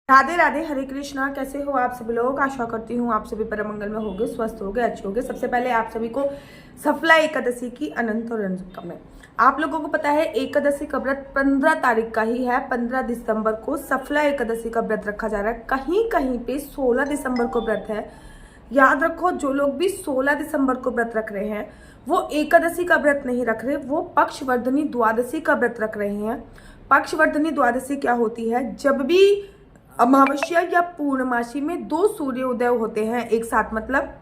राधे राधे, हरे कृष्णा। कैसे हो आप सभी लोग? आशा करती हूँ आप सभी परम मंगल में होंगे, स्वस्थ होंगे, अच्छे होंगे। सबसे पहले आप सभी को सफला एकादशी की अनंत और शुभकामनाएं। आप लोगों को पता है एकादशी का व्रत 15 तारीख का ही है। 15 दिसंबर को सफला एकादशी का व्रत रखा जा रहा है। कहीं कहीं पे 16 दिसंबर को व्रत है। याद रखो, जो लोग भी 16 दिसंबर को व्रत रख रहे हैं वो एकादशी का व्रत नहीं रख रहे, वो पक्षवर्धनी द्वादशी का व्रत रख रहे हैं। पक्षवर्धनी द्वादशी क्या होती है? जब भी अमावस्या या पूर्णमासी में दो सूर्योदय होते हैं एक साथ, मतलब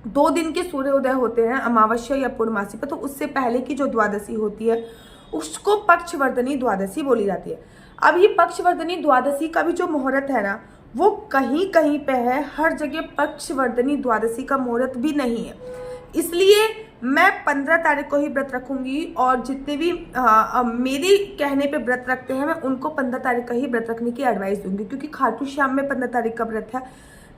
2 दिन के सूर्योदय होते हैं अमावस्या या पूर्णमासी पर, तो उससे पहले की जो द्वादशी होती है उसको पक्षवर्धनी द्वादशी बोली जाती है। अब ये पक्षवर्धनी द्वादशी का भी जो मुहूर्त है ना, वो कहीं कहीं पे है, हर जगह पक्षवर्धनी द्वादशी का मुहूर्त भी नहीं है। इसलिए मैं 15 तारीख को ही व्रत रखूंगी और जितने भी मेरे कहने पे व्रत रखते हैं मैं उनको 15 तारीख का ही व्रत रखने की एडवाइस दूंगी, क्योंकि खाटू श्याम में 15 तारीख का व्रत है,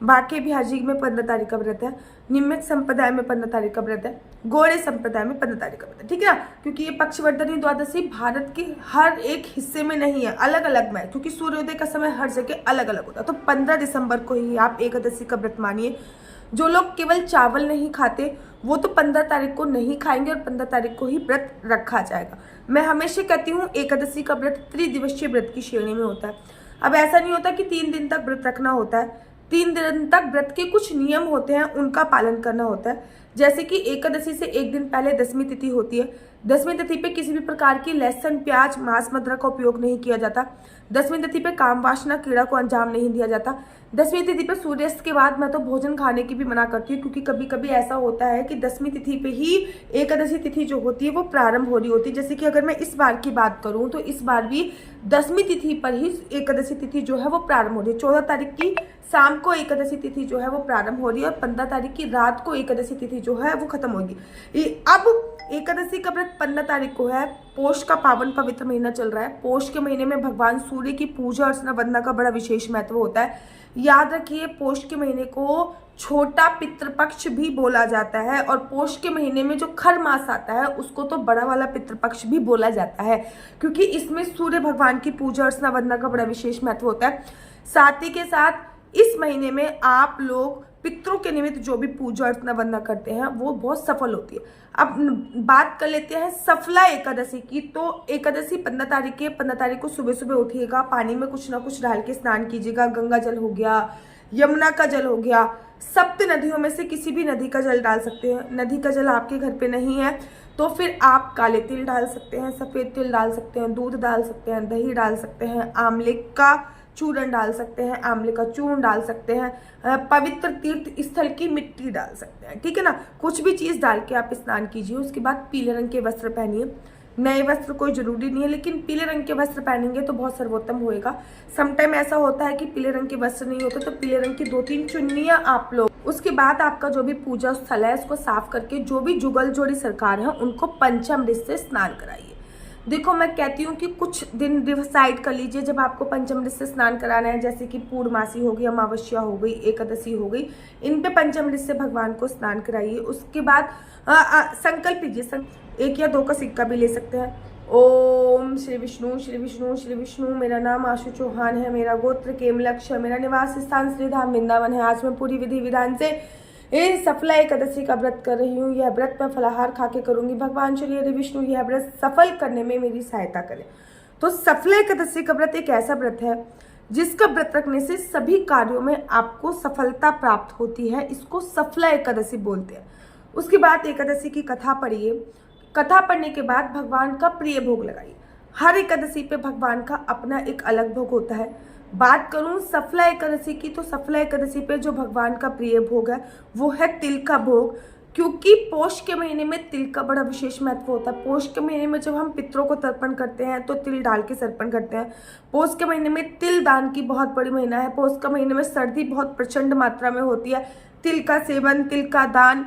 बाके बिहारी में 15 तारीख का व्रत है, निम्नक संप्रदाय में 15 तारीख का व्रत है, गौड़े संप्रदाय में 15 तारीख का व्रत है। ठीक है ना? क्योंकि ये पक्षवर्धनी द्वादशी भारत के हर एक हिस्से में नहीं है, अलग अलग में, क्योंकि सूर्योदय का समय हर जगह अलग अलग होता है। तो 15 दिसंबर को ही आप एकादशी का व्रत मानिए। जो लोग केवल चावल नहीं खाते वो तो 15 तारीख को नहीं खाएंगे और 15 तारीख को ही व्रत रखा जाएगा। मैं हमेशा कहती हूँ एकादशी का व्रत त्रिदिवसीय व्रत की श्रेणी में होता है। अब ऐसा नहीं होता कि 3 दिन तक व्रत रखना होता है। 3 दिन तक व्रत के कुछ नियम होते हैं, उनका पालन करना होता है। जैसे कि एकादशी से एक दिन पहले दसवीं तिथि होती है। दसवीं तिथि पे किसी भी प्रकार की लहसुन, प्याज, मांस, मदिरा का उपयोग नहीं किया जाता। दसवीं तिथि पे काम वासना क्रीड़ा को अंजाम नहीं दिया जाता। दसवीं तिथि पे सूर्यास्त के बाद मैं तो भोजन खाने की भी मना करती हूँ, क्योंकि कभी कभी ऐसा होता है कि 10वीं तिथि पे ही एकादशी तिथि जो होती है वो प्रारंभ हो रही होती है। जैसे कि अगर मैं इस बार की बात करूँ तो इस बार भी 10वीं तिथि पर ही एकादशी तिथि जो है वो प्रारंभ हो रही है। 14 तारीख की शाम को एकादशी तिथि जो है वो प्रारंभ हो रही है और 15 तारीख की रात को एकादशी तिथि जो है वो खत्म होगी। अब एकादशी का व्रत 15 तारीख को है। पोष का पावन पवित्र महीना चल रहा है। पोष के महीने में भगवान सूर्य की पूजा अर्चना वंदना का बड़ा विशेष महत्व होता है। याद रखिए, पोष के महीने को छोटा पितृपक्ष भी बोला जाता है और पोष के महीने में जो खर मास आता है उसको तो बड़ा वाला पितृपक्ष भी बोला जाता है, क्योंकि इसमें सूर्य भगवान की पूजा अर्चना वंदना का बड़ा विशेष महत्व होता है। साथ ही के साथ इस महीने में आप लोग पितरों के निमित्त जो भी पूजा अर्चना वंदना करते हैं वो बहुत सफल होती है। अब बात कर लेते हैं सफला एकादशी की। तो एकादशी 15 तारीख के 15 तारीख को सुबह सुबह उठिएगा, पानी में कुछ ना कुछ डाल के स्नान कीजिएगा। गंगा जल हो गया, यमुना का जल हो गया, सप्त नदियों में से किसी भी नदी का जल डाल सकते हैं। नदी का जल आपके घर पे नहीं है तो फिर आप काले तिल डाल सकते हैं, सफेद तिल डाल सकते हैं, दूध डाल सकते हैं, दही डाल सकते हैं, आंवले का चूर्ण डाल सकते हैं, आंवले का चूर्ण डाल सकते हैं, पवित्र तीर्थ स्थल की मिट्टी डाल सकते हैं। ठीक है ना? कुछ भी चीज़ डाल के आप स्नान कीजिए। उसके बाद पीले रंग के वस्त्र पहनिए। नए वस्त्र कोई जरूरी नहीं है, लेकिन पीले रंग के वस्त्र पहनेंगे तो बहुत सर्वोत्तम होएगा। समटाइम ऐसा होता है कि पीले रंग के वस्त्र नहीं होते, तो पीले रंग की 2-3 चुन्नियाँ आप लोग। उसके बाद आपका जो भी पूजा स्थल है उसको साफ करके जो भी जुगल जोड़ी सरकार है उनको पंचामृत से स्नान कराइए। देखो, मैं कहती हूँ कि कुछ दिन डिसाइड कर लीजिए जब आपको पंचामृत से स्नान कराना है, जैसे कि पूर्णमासी हो गई, अमावस्या हो गई, एकादशी हो गई, इन पे पंचामृत से भगवान को स्नान कराइए। उसके बाद संकल्प लीजिए, 1 या 2 का सिक्का भी ले सकते हैं। ओम श्री विष्णु श्री विष्णु श्री विष्णु। मेरा नाम आशु चौहान है, मेरा गोत्र केमलक्ष है, मेरा निवास स्थान श्रीधाम वृंदावन है। आज मैं पूरी विधि विधान से ये सफला एकादशी का व्रत कर रही हूँ। यह व्रत मैं फलाहार खा के करूंगी। भगवान श्री हरि विष्णु यह व्रत सफल करने में मेरी सहायता करें। तो सफला एकादशी का व्रत एक ऐसा व्रत है जिसका व्रत रखने से सभी कार्यों में आपको सफलता प्राप्त होती है। इसको सफला एकादशी बोलते हैं। उसके बाद एकादशी की कथा पढ़िए। कथा पढ़ने के बाद भगवान का प्रिय भोग लगाइए। हर एकादशी पे भगवान का अपना एक अलग भोग होता है। बात करूं सफला एकादशी की, तो सफला एकादशी पे जो भगवान का प्रिय भोग है वो है तिल का भोग, क्योंकि पोष के महीने में तिल का बड़ा विशेष महत्व होता है। पोष के महीने में जब हम पितरों को तर्पण करते हैं तो तिल डाल के तर्पण करते हैं। पोष के महीने में तिल दान की बहुत बड़ी महीना है। पोष के महीने में सर्दी बहुत प्रचंड मात्रा में होती है। तिल का सेवन, तिल का दान,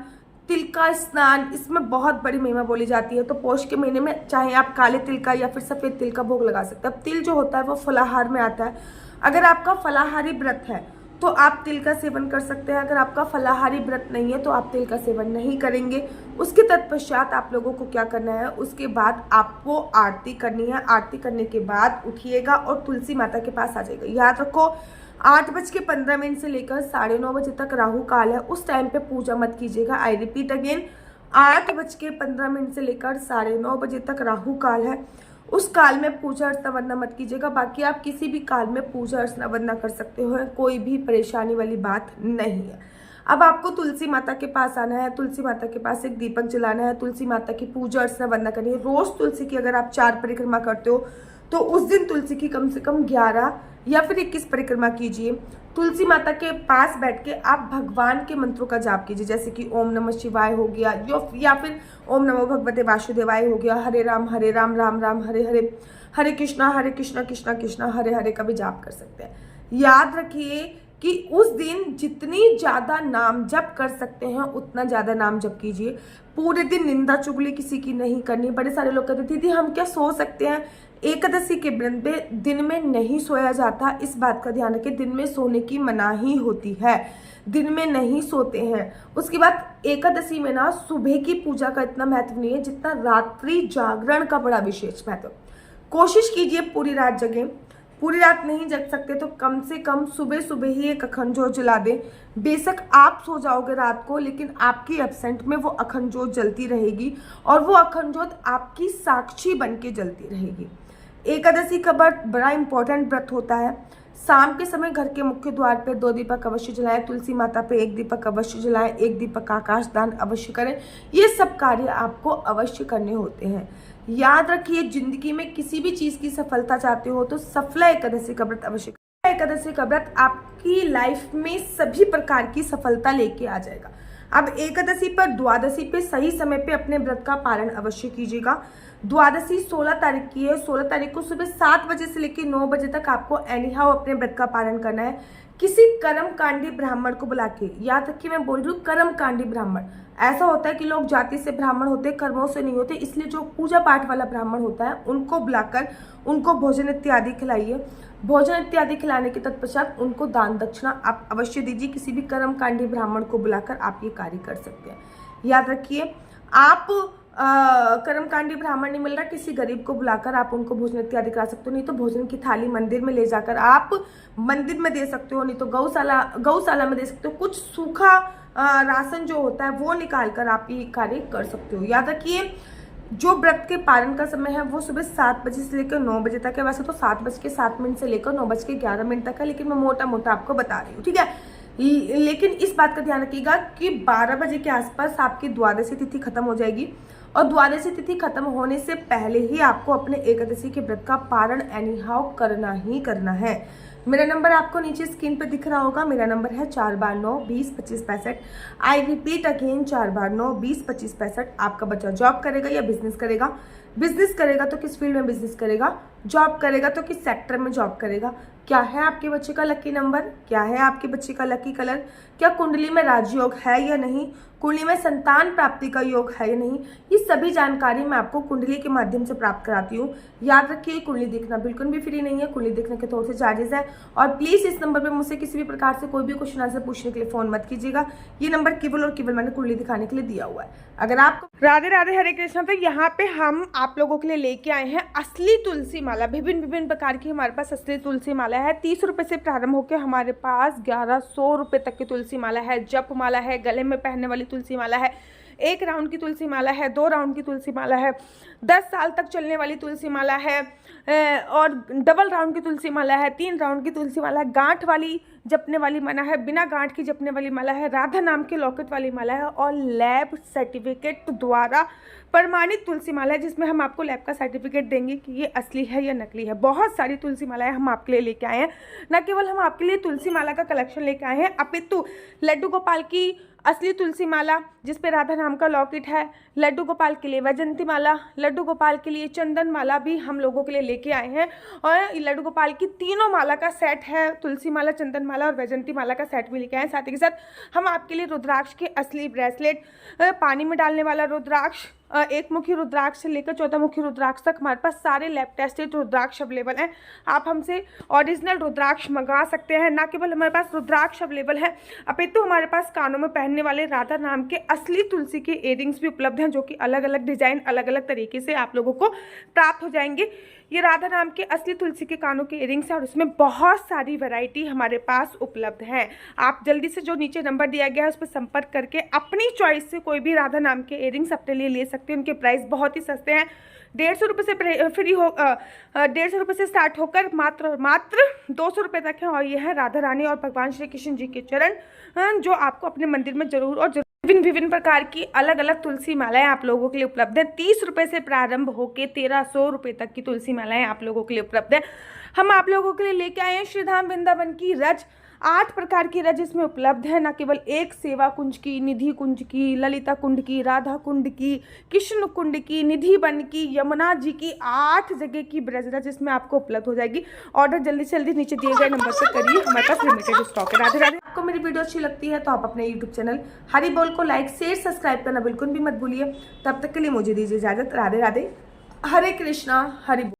तिल का स्नान, इसमें बहुत बड़ी महिमा बोली जाती है। तो पोष के महीने में चाहे आप काले तिल का या फिर सफेद तिल का भोग लगा सकते हैं। अब तिल जो होता है वो फलाहार में आता है। अगर आपका फलाहारी व्रत है तो आप तिल का सेवन कर सकते हैं। अगर आपका फलाहारी व्रत नहीं है तो आप तिल का सेवन नहीं करेंगे। उसके तत्पश्चात आप लोगों को क्या करना है, उसके बाद आपको आरती करनी है। आरती करने के बाद उठिएगा और तुलसी माता के पास आ जाएगा। याद रखो, 8:15 से लेकर 9:30 बजे तक राहु काल है, उस टाइम पे पूजा मत कीजिएगा। आई रिपीट अगेन, 8:15 से लेकर 9:30 बजे तक राहु काल है, उस काल में पूजा अर्चना वंदना मत कीजिएगा। बाकी आप किसी भी काल में पूजा अर्चना वंदना कर सकते हो, कोई भी परेशानी वाली बात नहीं है। अब आपको तुलसी माता के पास आना है, तुलसी माता के पास एक दीपक जलाना है, तुलसी माता की पूजा अर्चना वंदना करनी है। रोज तुलसी की अगर आप 4 परिक्रमा करते हो तो उस दिन तुलसी की कम से कम 11 या फिर 21 परिक्रमा कीजिए। तुलसी माता के पास बैठ के आप भगवान के मंत्रों का जाप कीजिए, जैसे कि ओम नमः शिवाय हो गया, या फिर ओम नमो भगवते वासुदेवाय हो गया, हरे राम राम राम हरे हरे, हरे कृष्णा कृष्णा कृष्णा हरे हरे का भी जाप कर सकते हैं। याद रखिए कि उस दिन जितनी ज्यादा नाम जप कर सकते हैं उतना ज्यादा नाम जप कीजिए। पूरे दिन निंदा चुगली किसी की नहीं करनी। बड़े सारे लोग कहते दीदी हम क्या सो सकते हैं? एकादशी के व्रत में दिन में नहीं सोया जाता, इस बात का ध्यान रखें। दिन में सोने की मनाही होती है, दिन में नहीं सोते हैं। उसके बाद एकादशी में ना सुबह की पूजा का इतना महत्व नहीं है जितना रात्रि जागरण का बड़ा विशेष महत्व। कोशिश कीजिए पूरी रात जगें, पूरी रात नहीं जग सकते तो कम से कम सुबह सुबह ही एक अखंड ज्योत जला दें। बेशक आप सो जाओगे रात को, लेकिन आपकी एब्सेंट में वो अखंड ज्योत जलती रहेगी और वो अखंड ज्योत आपकी साक्षी बन के जलती रहेगी। एकादशी का व्रत बड़ा इंपॉर्टेंट व्रत होता है। शाम के समय घर के मुख्य द्वार पे 2 दीपक अवश्य जलाएं, तुलसी माता पे 1 दीपक अवश्य जलाएं, 1 दीपक आकाश दान अवश्य करें। ये सब कार्य आपको अवश्य करने होते हैं। याद रखिए, जिंदगी में किसी भी चीज की सफलता चाहते हो तो सफला एकादशी का व्रत अवश्य करें। एकादशी का व्रत आपकी लाइफ में सभी प्रकार की सफलता लेके आ जाएगा। अब एकादशी पर, द्वादशी पे सही समय पे अपने व्रत का पालन अवश्य कीजिएगा। द्वादशी 16 तारीख की है। 16 तारीख को सुबह 7 बजे से लेकर 9 बजे तक आपको एनी हाउ अपने व्रत का पालन करना है। किसी कर्मकांडी ब्राह्मण को बुला के, याद रखिए मैं बोल रही हूँ कर्मकांडी ब्राह्मण। ऐसा होता है कि लोग जाति से ब्राह्मण होते, कर्मों से नहीं होते, इसलिए जो पूजा पाठ वाला ब्राह्मण होता है उनको बुलाकर उनको भोजन इत्यादि खिलाइए। भोजन इत्यादि खिलाने के तत्पश्चात उनको दान दक्षिणा आप अवश्य दीजिए। किसी भी कर्मकांडी ब्राह्मण को बुलाकर आप ये कार्य कर सकते हैं। याद रखिए, आप कर्मकांडी ब्राह्मण नहीं मिल रहा, किसी गरीब को बुलाकर आप उनको भोजन इत्यादि करा सकते हो। नहीं तो भोजन की थाली मंदिर में ले जाकर आप मंदिर में दे सकते हो, नहीं तो गौशाला में दे सकते हो। कुछ सूखा राशन जो होता है वो निकाल कर आप ये कार्य कर सकते हो। याद रखिए, जो व्रत के पालन का समय है वो सुबह 7 बजे से लेकर 9 बजे तक है। वैसे तो 7:07 से लेकर 9:11 तक है, लेकिन मैं मोटा मोटा आपको बता रही हूँ, ठीक है। लेकिन इस बात का ध्यान रखिएगा कि 12 बजे के आसपास आपकी द्वादशी तिथि खत्म हो जाएगी और द्वादशी तिथि खत्म होने से पहले ही आपको अपने एकादशी के व्रत का पारण एनी हाउ करना ही करना है। मेरा नंबर आपको नीचे स्क्रीन पे दिख रहा होगा। मेरा नंबर है 4/9-20-25-65। I repeat again, 4/9-20-25-65। आपका बच्चा जॉब करेगा या बिजनेस करेगा? बिजनेस करेगा तो किस फील्ड में बिजनेस करेगा? जॉब करेगा तो किस सेक्टर में जॉब करेगा? क्या है आपके बच्चे का लकी नंबर? क्या है आपके बच्चे का लकी कलर? क्या कुंडली में राजयोग है या नहीं? कुंडली में संतान प्राप्ति का योग है या नहीं? ये सभी जानकारी मैं आपको कुंडली के माध्यम से प्राप्त कराती हूँ। याद रखिए, कुंडली देखना बिल्कुल भी फ्री नहीं है, कुंडली देखने के थोड़े से चार्जेस है। और प्लीज इस नंबर पर मुझसे किसी भी प्रकार से कोई भी क्वेश्चन आंसर पूछने के लिए फोन मत कीजिएगा। ये नंबर केवल और केवल मैंने कुंडली दिखाने के लिए दिया हुआ है। अगर आपको राधे राधे हरे कृष्णा, तो यहाँ पे हम आप लोगों के लिए लेके आए हैं असली तुलसी माला। विभिन्न प्रकार की हमारे पास असली तुलसी माला है। 30 रुपए से प्रारंभ होकर हमारे पास 1100 रुपए तक की तुलसी माला है। जप माला है, गले में पहनने वाली तुलसी माला है, 1 राउंड की तुलसी माला है, 2 राउंड की तुलसी माला है, 10 साल तक चलने वाली तुलसी माला है, और डबल राउंड की तुलसी माला है, 3 राउंड की तुलसी माला है, गांठ वाली जपने वाली माला है, बिना गांठ की जपने वाली माला है, राधा नाम के लॉकेट वाली माला है, और लैब सर्टिफिकेट द्वारा प्रमाणित तुलसी माला है, जिसमें हम आपको लैब का सर्टिफिकेट देंगे कि ये असली है या नकली है। बहुत सारी तुलसी मालाएं हम आपके लिए लेके आए हैं। न केवल हम आपके लिए तुलसी माला का कलेक्शन लेके आए हैं, अपितु लड्डू गोपाल की असली तुलसी माला जिसपे राधा नाम का लॉकेट है, लड्डू गोपाल के लिए वैजंती माला, लड्डू गोपाल के लिए चंदन माला भी हम लोगों के लिए लेके आए हैं। और लड्डू गोपाल की तीनों माला का सेट है, तुलसी माला, चंदन माला और वैजंती माला का सेट भी लेके आए हैं। साथ ही के साथ हम आपके लिए रुद्राक्ष के असली ब्रेसलेट, पानी में डालने वाला रुद्राक्ष, एक मुखी रुद्राक्ष से लेकर 14 मुखी रुद्राक्ष तक हमारे पास सारे लैब टेस्टेड रुद्राक्ष अवेलेबल हैं। आप हमसे ओरिजिनल रुद्राक्ष मंगा सकते हैं। ना केवल हमारे पास रुद्राक्ष अवेलेबल है, अपितु हमारे पास कानों में पहनने वाले राधा नाम के असली तुलसी के इयरिंग्स भी उपलब्ध हैं, जो कि अलग अलग डिजाइन अलग अलग तरीके से आप लोगों को प्राप्त हो जाएंगे। ये राधा नाम के असली तुलसी के कानों के इयरिंग्स हैं और उसमें बहुत सारी वैरायटी हमारे पास उपलब्ध है। आप जल्दी से जो नीचे नंबर दिया गया है उस पर संपर्क करके अपनी चॉइस से कोई भी राधा नाम के इयरिंग्स अपने लिए ले सकते हैं। उनके प्राइस बहुत ही सस्ते हैं। 150 रुपये से फ्री हो 150 रुपये से स्टार्ट होकर मात्र 200 रुपये तक है। और यह है राधा रानी और भगवान श्री कृष्ण जी के चरण, जो आपको अपने मंदिर में जरूर और विभिन्न प्रकार की अलग अलग तुलसी मालाएं आप लोगों के लिए उपलब्ध है। 30 रुपये से प्रारंभ होकर 1300 रुपये तक की तुलसी मालाएं आप लोगों के लिए उपलब्ध है। हम आप लोगों के लिए लेके आए हैं श्रीधाम वृंदावन की रज। 8 प्रकार की रज इसमें उपलब्ध है। न केवल एक सेवा कुंज की, निधि कुंज की, ललिता कुंड की, राधा कुंड की, कृष्ण कुंड की, निधि वन की, यमुना जी की, 8 जगह की ब्रज रज इसमें आपको उपलब्ध हो जाएगी। ऑर्डर जल्दी से जल्दी नीचे दिए गए नंबर पर करिए, हमारे पास लिमिटेड स्टॉक है। राधे राधे। आपको मेरी वीडियो अच्छी लगती है तो आप अपने यूट्यूब चैनल हरि बोल को लाइक शेयर सब्सक्राइब करना बिल्कुल भी मत भूलिए। तब तक के लिए मुझे दीजिए इजाजत। राधे राधे, हरे कृष्णा, हरि बोल।